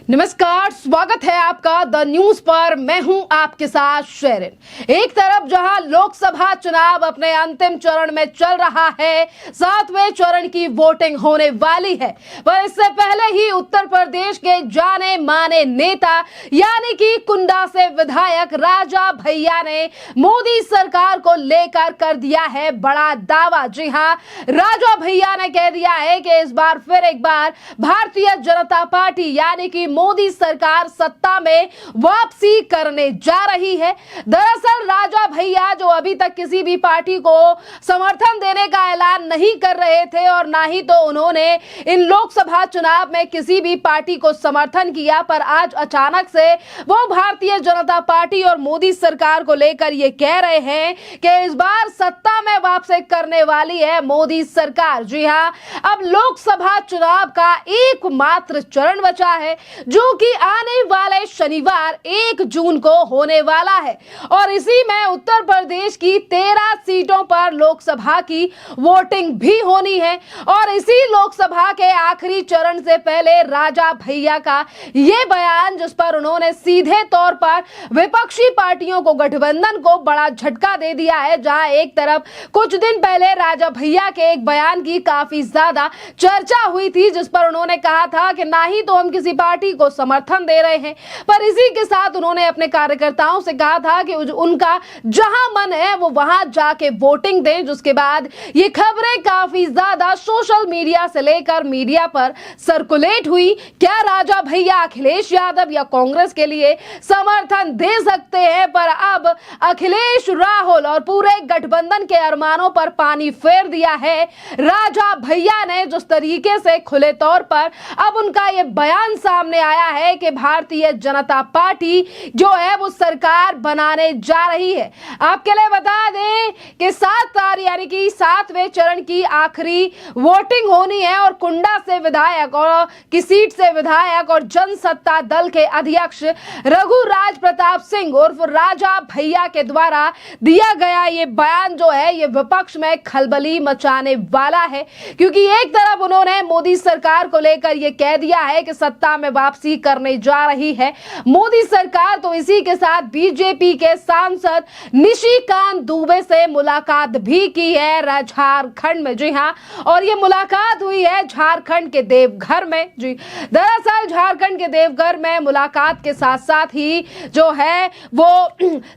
नमस्कार, स्वागत है आपका द न्यूज पर। मैं हूं आपके साथ शेरिन। एक तरफ जहां लोकसभा चुनाव अपने अंतिम चरण में चल रहा है, 7वें चरण की वोटिंग होने वाली है, पर इससे पहले ही उत्तर प्रदेश के जाने माने नेता यानी कि कुंडा से विधायक राजा भैया ने मोदी सरकार को लेकर कर दिया है बड़ा दावा। जी हां, राजा भैया ने कह दिया है कि इस बार फिर एक बार भारतीय जनता पार्टी यानी कि मोदी सरकार सत्ता में वापसी करने जा रही है। दरअसल राजा भैया जो अभी तक किसी भी पार्टी को समर्थन देने का ऐलान नहीं कर रहे थे और ना ही तो उन्होंने इन लोकसभा चुनाव में किसी भी पार्टी को समर्थन किया, पर आज अचानक से वो भारतीय जनता पार्टी और मोदी सरकार को लेकर ये कह रहे हैं कि इस बार सत्ता में वापसी करने वाली है मोदी सरकार। जी हां, अब लोकसभा चुनाव का एकमात्र चरण बचा है जो कि आने वाले शनिवार 1 जून को होने वाला है और इसी में उत्तर प्रदेश की 13 सीटों पर लोकसभा की वोटिंग भी होनी है। और इसी लोकसभा के आखिरी चरण से पहले राजा भैया का ये बयान, जिस पर उन्होंने सीधे तौर पर विपक्षी पार्टियों को, गठबंधन को बड़ा झटका दे दिया है। जहां एक तरफ कुछ दिन पहले राजा भैया के एक बयान की काफी ज्यादा चर्चा हुई थी, जिस पर उन्होंने कहा था कि ना ही तो हम किसी पार्टी को समर्थन दे रहे हैं, पर इसी के साथ उन्होंने अपने कार्यकर्ताओं से कहा था कि उनका जहां मन है वो वहां जाके वोटिंग दें। जिसके बाद ये खबरें काफी ज्यादा सोशल मीडिया से लेकर मीडिया पर सर्कुलेट हुई। क्या राजा भैया अखिलेश यादव या कांग्रेस के लिए समर्थन दे सकते हैं? पर अब अखिलेश, राहुल और पूरे गठबंधन के अरमानों पर पानी फेर दिया है राजा भैया ने, जिस तरीके से खुले तौर पर अब उनका ये बयान सामने आया है कि भारतीय जनता पार्टी जो है वो सरकार बनाने जा रही है। आपके लिए बता दें कि 7 तारीख यानी कि 7वें चरण की आखिरी वोटिंग होनी है और कुंडा से विधायक और की सीट से विधायक और जनसत्ता दल के अध्यक्ष रघुराज प्रताप सिंह उर्फ राजा भैया के द्वारा दिया गया ये बयान जो है ये विपक्ष में खलबली मचाने वाला है, क्योंकि एक तरफ उन्होंने मोदी सरकार को लेकर ये कह दिया है कि सत्ता में वापसी करने जा रही है मोदी सरकार, तो इसी के साथ बीजेपी के सांसद निशिकांत दुबे से मुलाकात भी की है झारखंड में। जी हां, और ये मुलाकात हुई है झारखंड के देवघर में। जी, दरअसल झारखंड के देवघर में मुलाकात के साथ साथ ही जो है वो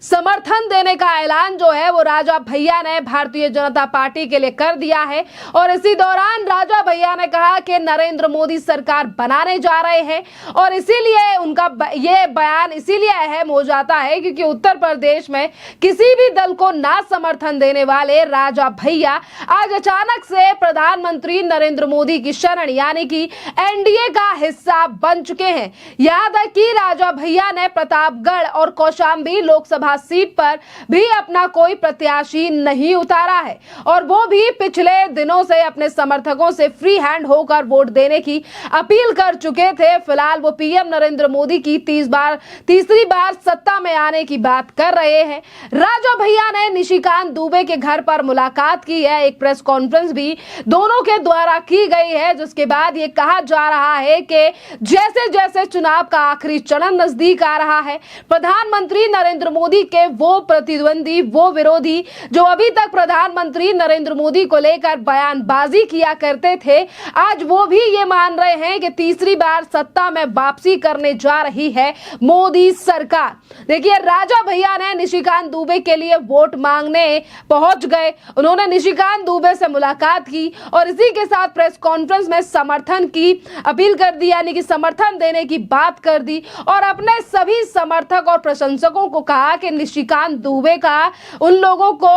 समर्थन देने का ऐलान जो है वो राजा भैया ने भारतीय जनता पार्टी के लिए कर दिया है। और इसी दौरान राजा भैया ने कहा कि नरेंद्र मोदी सरकार बनाने जा रहे हैं और इसीलिए उनका ये बयान इसीलिए अहम हो जाता है क्योंकि उत्तर प्रदेश में किसी भी दल को ना समर्थन देने वाले राजा भैया आज अचानक से प्रधानमंत्री नरेंद्र मोदी की शरण यानी कि एनडीए का हिस्सा बन चुके हैं। याद है कि राजा भैया ने प्रतापगढ़ और कौशाम्बी लोकसभा सीट पर भी अपना कोई प्रत्याशी नहीं उतारा है और वो भी पिछले दिनों से अपने समर्थकों से फ्री हैंड होकर वोट देने की अपील कर चुके थे। फिलहाल वो पीएम नरेंद्र मोदी की तीसरी बार सत्ता में आने की बात कर रहे हैं। राजा भैया ने निशिकांत दुबे के घर पर मुलाकात की है, एक प्रेस कॉन्फ्रेंस भी दोनों के द्वारा की गई है, जिसके बाद ये कहा जा रहा है कि जैसे जैसे चुनाव का आखिरी चरण नजदीक आ रहा है, प्रधानमंत्री नरेंद्र मोदी के वो प्रतिद्वंदी, वो विरोधी जो अभी तक प्रधानमंत्री नरेंद्र मोदी को लेकर बयानबाजी किया करते थे, आज वो भी ये मान रहे हैं कि तीसरी बार सत्ता में वापसी करने जा रही है मोदी सरकार। देखिए, राजा भैया ने निशिकांत दुबे के लिए वोट मांगने पहुंच गए, उन्होंने निशिकांत दुबे से मुलाकात की और इसी के साथ प्रेस कॉन्फ्रेंस में समर्थन की अपील कर दी यानी कि समर्थन देने की बात कर दी और अपने सभी समर्थक और प्रशंसकों को कहा कि निशिकांत दुबे का उन लोगों को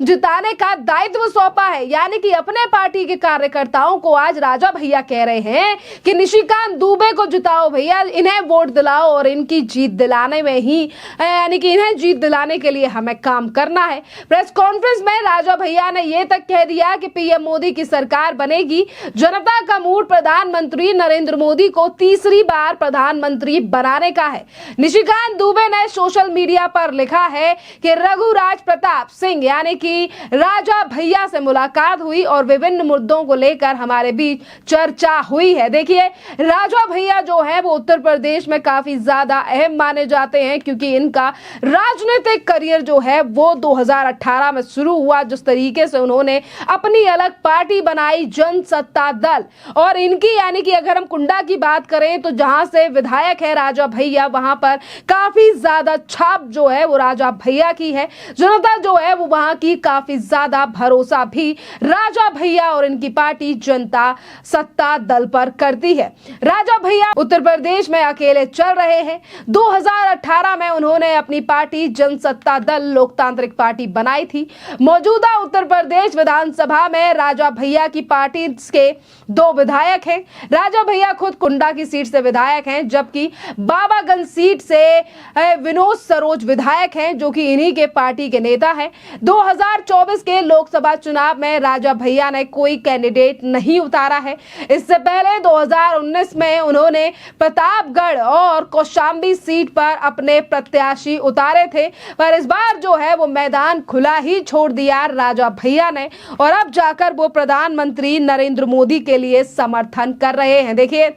जिताने का दायित्व सौंपा है। यानी कि अपने पार्टी के कार्यकर्ताओं को आज राजा भैया कह रहे हैं कि निशिकांत दुबे को जिताओ भैया, इन्हें वोट दिलाओ और इनकी जीत दिलाने में ही यानी कि इन्हें जीत दिलाने के लिए हमें काम करना है। प्रेस कॉन्फ्रेंस में राजा भैया ने यह तक कह दिया कि पीएम मोदी की सरकार बनेगी, जनता का मूड प्रधानमंत्री नरेंद्र मोदी को तीसरी बार प्रधानमंत्री बनाने का है। निशिकांत दुबे ने सोशल मीडिया पर लिखा है कि रघुराज प्रताप सिंह यानी कि राजा भैया से मुलाकात हुई और विभिन्न मुद्दों को लेकर हमारे बीच चर्चा हुई है। देखिए, राजा भैया जो जो है वो उत्तर प्रदेश में काफी ज्यादा अहम माने जाते हैं, क्योंकि इनका राजनीतिक करियर जो है वो 2018 में शुरू हुआ। जिस तरीके से उन्होंने अपनी अलग पार्टी बनाई, जनसत्ता दल, और इनकी यानी कि अगर हम कुंडा की बात करें तो जहां से विधायक है राजा भैया, वहां पर काफी ज्यादा छाप जो है वो राजा भैया की है। जनता जो है वो वहां की काफी ज्यादा भरोसा भी राजा भैया और इनकी पार्टी जनता सत्ता दल पर करती है। राजा भैया उत्तर प्रदेश में अकेले चल रहे हैं। 2018 में उन्होंने अपनी पार्टी जनसत्ता दल लोकतांत्रिक पार्टी बनाई थी। मौजूदा उत्तर प्रदेश विधानसभा में राजा भैया की पार्टी के 2 विधायक हैं। राजा भैया खुद कुंडा की सीट से विधायक हैं, जबकि बाबागंज सीट से विनोद सरोज विधायक हैं, जो कि इन्हीं के पार्टी के नेता हैं। 2024 के लोकसभा चुनाव में राजा भैया ने कोई कैंडिडेट नहीं उतारा है। इससे पहले 2019 में उन्होंने प्रतापगढ़ और कौशाम्बी सीट पर अपने प्रत्याशी उतारे थे, पर इस बार जो है वो मैदान खुला ही छोड़ दिया राजा भैया ने, और अब जाकर वो प्रधानमंत्री नरेंद्र मोदी के लिए समर्थन कर रहे हैं। देखिए,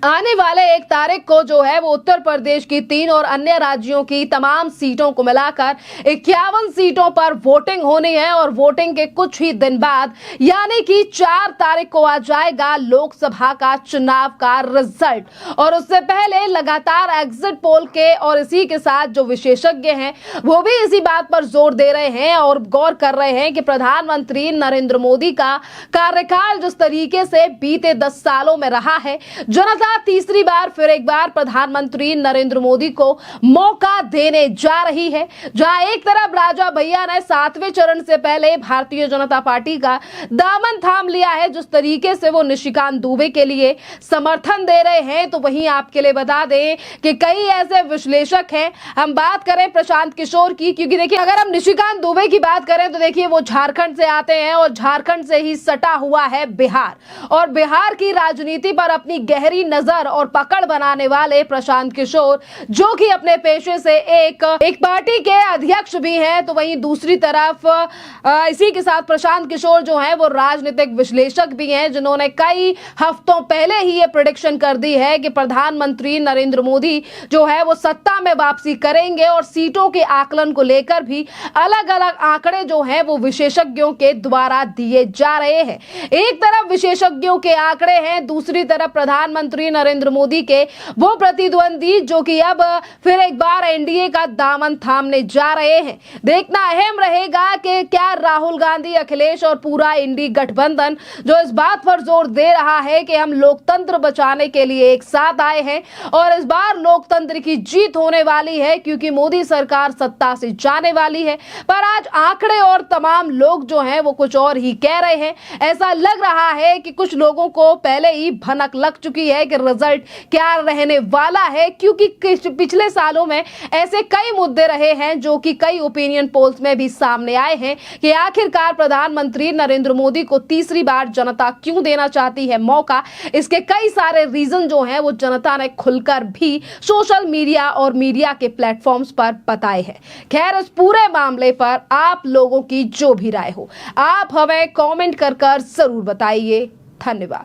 आने वाले 1 तारीख को जो है वो उत्तर प्रदेश की 3 और अन्य राज्यों की तमाम सीटों को मिलाकर 51 सीटों पर वोटिंग होनी है, और वोटिंग के कुछ ही दिन बाद यानी कि 4 तारीख को आ जाएगा लोकसभा का चुनाव का रिजल्ट। और उससे पहले लगातार एग्जिट पोल के और इसी के साथ जो विशेषज्ञ हैं वो भी इसी बात पर जोर दे रहे हैं और गौर कर रहे हैं कि प्रधानमंत्री नरेंद्र मोदी का कार्यकाल जिस तरीके से बीते 10 सालों में रहा है, जनता तीसरी बार फिर एक बार प्रधानमंत्री नरेंद्र मोदी को मौका देने जा रही है। जहां एक तरफ राजा भैया ने 7वें चरण से पहले भारतीय जनता पार्टी का दामन थाम लिया है, जिस तरीके से वो निशिकांत दुबे के लिए समर्थन दे रहे हैं, तो वहीं आपके लिए बता दें कि कई ऐसे विश्लेषक हैं। हम बात करें प्रशांत किशोर की, क्योंकि देखिए अगर हम निशिकांत दुबे की बात करें तो देखिए वो झारखंड से आते हैं और झारखंड से ही सटा हुआ है बिहार, और बिहार की राजनीति पर अपनी गहरी नजर और पकड़ बनाने वाले प्रशांत किशोर, जो कि अपने पेशे से एक पार्टी के अध्यक्ष भी हैं, तो वहीं दूसरी तरफ इसी के साथ प्रशांत किशोर जो हैं वो राजनीतिक विश्लेषक भी हैं, जिन्होंने कई हफ्तों पहले ही ये प्रेडिक्शन कर दी है कि प्रधानमंत्री नरेंद्र मोदी जो है वो सत्ता में वापसी करेंगे, और सीटों के आकलन को लेकर भी अलग अलग आंकड़े जो हैं वो विशेषज्ञों के द्वारा दिए जा रहे हैं। एक तरफ विशेषज्ञों के आंकड़े हैं, दूसरी तरफ प्रधानमंत्री नरेंद्र मोदी के वो प्रतिद्वंदी जो कि अब फिर एक बार एनडीए का दामन थामने जा रहे हैं। देखना अहम रहेगा कि क्या राहुल गांधी, अखिलेश और पूरा इंडी गठबंधन जो इस बात पर जोर दे रहा है कि हम लोकतंत्र बचाने के लिए एक साथ आए हैं, और इस बार लोकतंत्र की जीत होने वाली है, क्योंकि मोदी सरकार सत्ता से जाने वाली है। पर आज आंकड़े और तमाम लोग जो हैं वो कुछ और ही कह रहे हैं। ऐसा लग रहा है कि कुछ लोगों को पहले ही भनक लग चुकी है कि रिजल्ट क्या रहने वाला है, क्योंकि पिछले सालों में ऐसे कई मुद्दे रहे हैं जो कि कई ओपिनियन पोल्स में भी सामने आए हैं कि आखिरकार प्रधानमंत्री नरेंद्र मोदी को तीसरी बार जनता क्यों देना चाहती है मौका। इसके कई सारे रीजन जो हैं वो जनता ने खुलकर भी सोशल मीडिया और मीडिया के प्लेटफॉर्म्स पर बताए हैं। खैर, इस पूरे मामले पर आप लोगों की जो भी राय हो, आप हमें कमेंट कर जरूर बताइए। धन्यवाद।